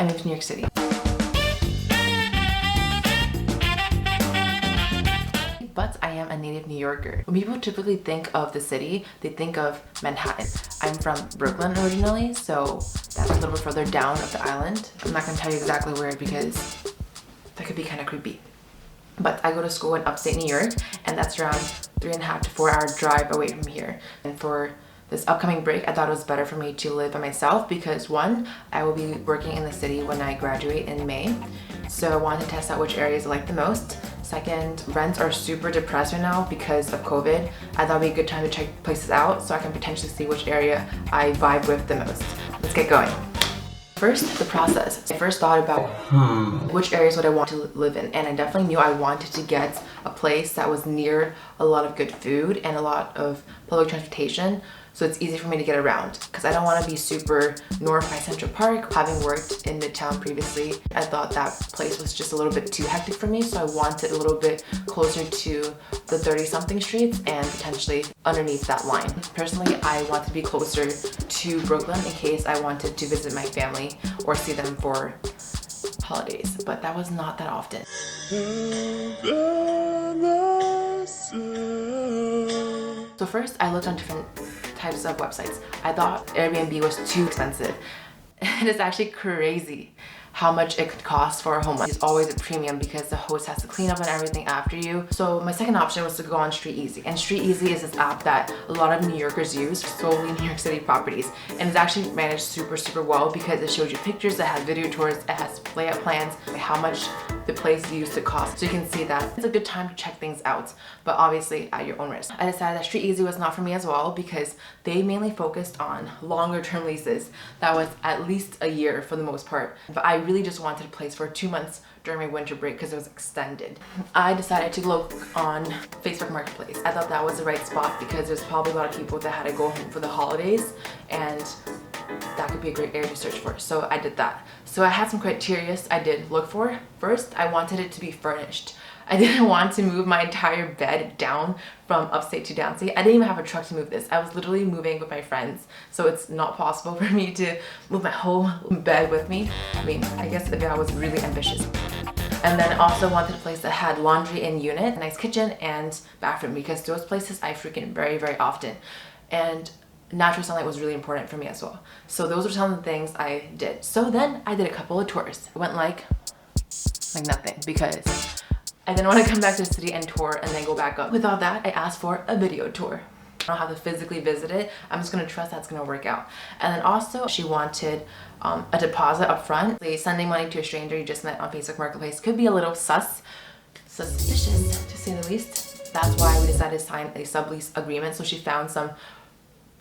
moved to New York City. But I am a native New Yorker. When people typically think of the city, they think of Manhattan. I'm from Brooklyn originally, so that's a little bit further down of the island. I'm not gonna tell you exactly where because that could be kind of creepy. But I go to school in upstate New York, and that's around 3.5 to 4 hour drive away from here. And for this upcoming break, I thought it was better for me to live by myself because one, I will be working in the city when I graduate in May. So I wanted to test out which areas I like the most. Second, rents are super depressed right now because of COVID. I thought it'd be a good time to check places out so I can potentially see which area I vibe with the most. Let's get going. First, the process. I first thought about which areas would I want to live in, and I definitely knew I wanted to get a place that was near a lot of good food and a lot of public transportation, so it's easy for me to get around because I don't want to be super north by Central Park. Having worked in Midtown previously, I thought that place was just a little bit too hectic for me, so I wanted a little bit closer to the 30-something streets and potentially underneath that line. Personally, I want to be closer to Brooklyn in case I wanted to visit my family or see them for holidays, but that was not that often. So first, I looked on different types of websites. I thought Airbnb was too expensive. And it's actually crazy how much it could cost for a home. It's always a premium because the host has to clean up and everything after you. So my second option was to go on Street Easy. And Street Easy is this app that a lot of New Yorkers use solely in New York City properties. And it's actually managed super well because it shows you pictures, it has video tours, it has layout plans, how much the place used to cost. So you can see that it's a good time to check things out, but obviously at your own risk. I decided that Street Easy was not for me as well because they mainly focused on longer term leases that was at least a year for the most part. But I really just wanted a place for 2 months during my winter break because it was extended. I decided to look on Facebook Marketplace. I thought that was the right spot because there's probably a lot of people that had to go home for the holidays, and that could be a great area to search for. So I did that. So I had some criteria I did look for. First, I wanted it to be furnished. I didn't want to move my entire bed down from upstate to downstate. I didn't even have a truck to move this. I was literally moving with my friends, so it's not possible for me to move my whole bed with me. I mean, I guess if I was really ambitious. And then also wanted a place that had laundry in unit, a nice kitchen and bathroom because those places I frequent very often. And natural sunlight was really important for me as well. So those were some of the things I did. So then I did a couple of tours. It went like nothing because I didn't want to come back to the city and tour and then go back up. Without that, I asked for a video tour. I don't have to physically visit it. I'm just gonna trust that's gonna work out. And then also she wanted a deposit up front. Sending money to a stranger you just met on Facebook Marketplace could be a little suspicious to say the least. That's why we decided to sign a sublease agreement. So she found some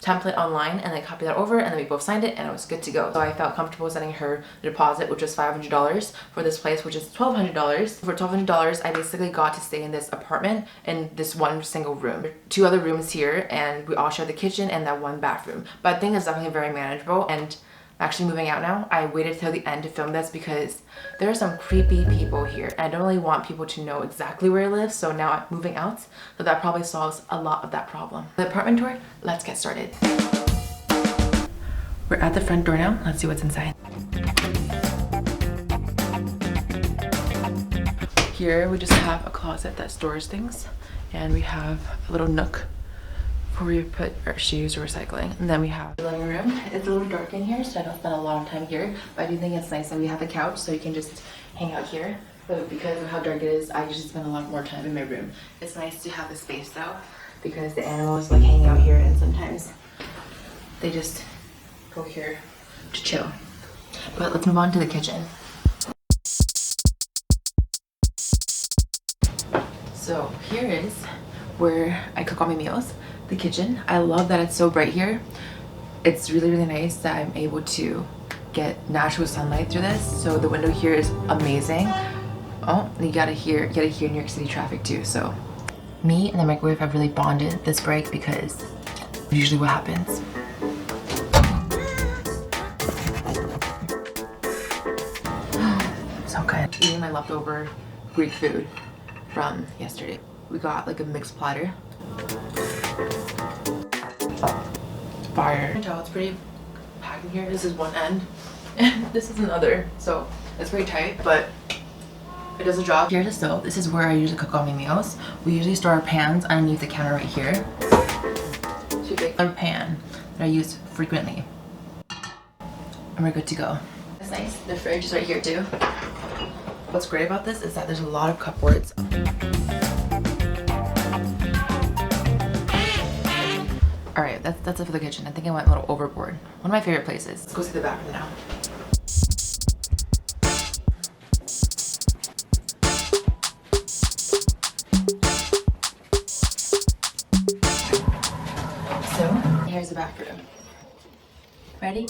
template online and I copied that over and then we both signed it and it was good to go. So I felt comfortable sending her the deposit, which was $500 for this place, which is $1,200. For $1,200, I basically got to stay in this apartment in this one single room. There are 2 other rooms here and we all share the kitchen and that one bathroom. But I think it's definitely very manageable, and I'm actually moving out now. I waited till the end to film this because there are some creepy people here. I don't really want people to know exactly where I live, so now I'm moving out, so that probably solves a lot of that problem. The apartment tour, let's get started. We're at the front door now. Let's see what's inside. Here we just have a closet that stores things, and we have a little nook where we put our shoes or recycling. And then we have the living room. It's a little dark in here, so I don't spend a lot of time here, but I do think it's nice that we have a couch so you can just hang out here. But because of how dark it is, I usually spend a lot more time in my room. It's nice to have the space though, because the animals like hang out here and sometimes they just go here to chill. But let's move on to the kitchen. So here is where I cook all my meals. The kitchen. I love that it's so bright here. It's really nice that I'm able to get natural sunlight through this. So the window here is amazing. Oh, you gotta hear New York City traffic too. So me and the microwave have really bonded this break because usually what happens. So good. Eating my leftover Greek food from yesterday. We got like a mixed platter. Fire. You can tell it's pretty packed in here. This is one end And this is another, so it's very tight, but it does the job. Here's the stove. This is where I usually cook all my meals. We usually store our pans underneath the counter right here. Too big. A pan that I use frequently. And we're good to go. That's nice. The fridge is right here too. What's great about this is that there's a lot of cupboards. All right, that's it for the kitchen. I think I went a little overboard. One of my favorite places. Let's go see the bathroom now. So here's the bathroom. Ready?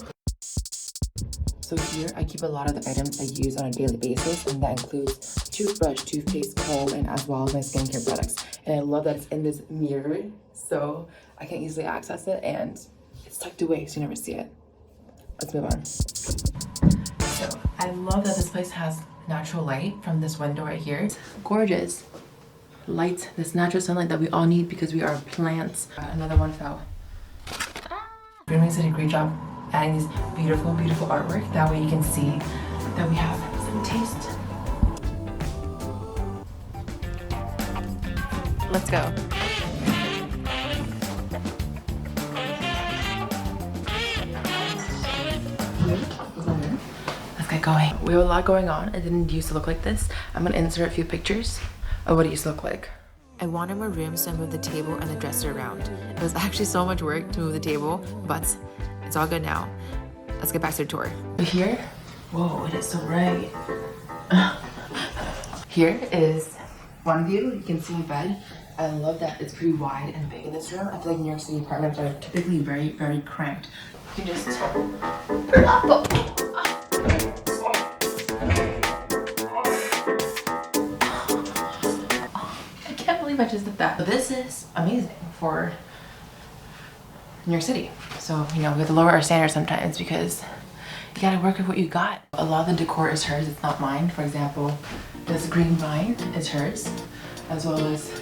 So here I keep a lot of the items I use on a daily basis, and that includes toothbrush, toothpaste, comb, and as well as my skincare products. And I love that it's in this mirror, so I can easily access it, and it's tucked away so you never see it. Let's move on. So I love that this place has natural light from this window right here. It's gorgeous. Light, this natural sunlight that we all need because we are plants. Another one fell. Greenwings did a great job adding these beautiful, beautiful artwork. That way you can see that we have some taste. Let's go. Let's get going. We have a lot going on. It didn't used to look like this. I'm gonna insert a few pictures of what it used to look like. I wanted more room, so I moved the table and the dresser around. It was actually so much work to move the table, but it's all good now. Let's get back to the tour. Here, whoa, it is so bright. Here is one view. You can see my bed. I love that it's pretty wide and big in this room. I feel like New York City apartments are typically very, very cramped. You can just... I just did that. But this is amazing for New York City. So, you know, we have to lower our standards sometimes because you gotta work with what you got. A lot of the decor is hers, it's not mine. For example, this green vine is hers, as well as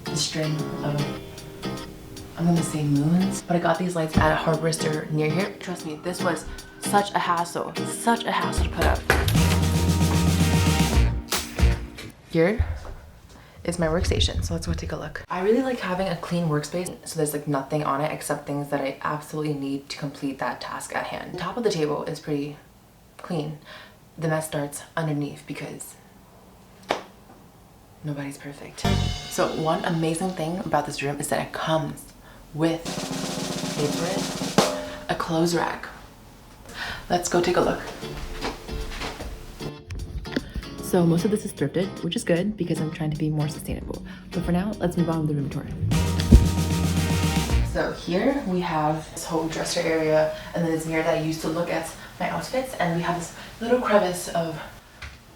the string of, I'm gonna say moons. But I got these lights at a hardware store near here. Trust me, this was such a hassle to put up. Here is my workstation, so let's go take a look. I really like having a clean workspace, so there's like nothing on it except things that I absolutely need to complete that task at hand. The top of the table is pretty clean. The mess starts underneath because nobody's perfect. So one amazing thing about this room is that it comes with a clothes rack. Let's go take a look. So most of this is thrifted, which is good because I'm trying to be more sustainable. But for now, let's move on with the room tour. So here we have this whole dresser area and then this mirror that I used to look at my outfits, and we have this little crevice of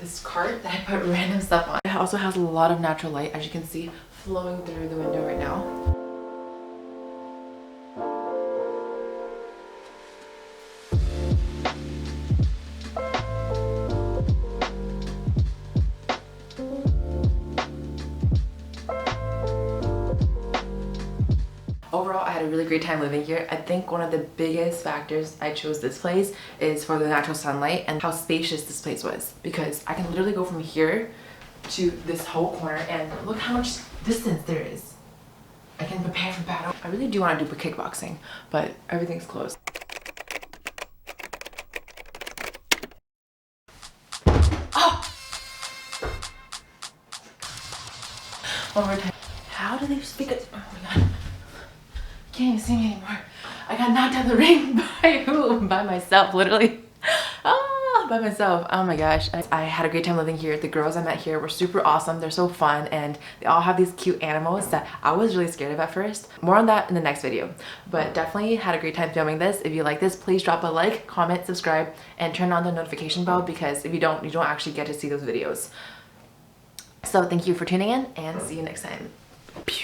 this cart that I put random stuff on. It also has a lot of natural light, as you can see, flowing through the window right now. Overall, I had a really great time living here. I think one of the biggest factors I chose this place is for the natural sunlight and how spacious this place was, because I can literally go from here to this whole corner and look how much distance there is. I can prepare for battle. I really do want to do kickboxing, but everything's closed. Oh! One more time. How do they speak it? Oh my god. Can't even see me anymore. I got knocked out of the ring by who? By myself, literally. By myself. Oh my gosh. I had a great time living here. The girls I met here were super awesome. They're so fun, and they all have these cute animals that I was really scared of at first. More on that in the next video. But definitely had a great time filming this. If you like this, please drop a like, comment, subscribe, and turn on the notification bell, because if you don't actually get to see those videos. So thank you for tuning in, and see you next time. Pew.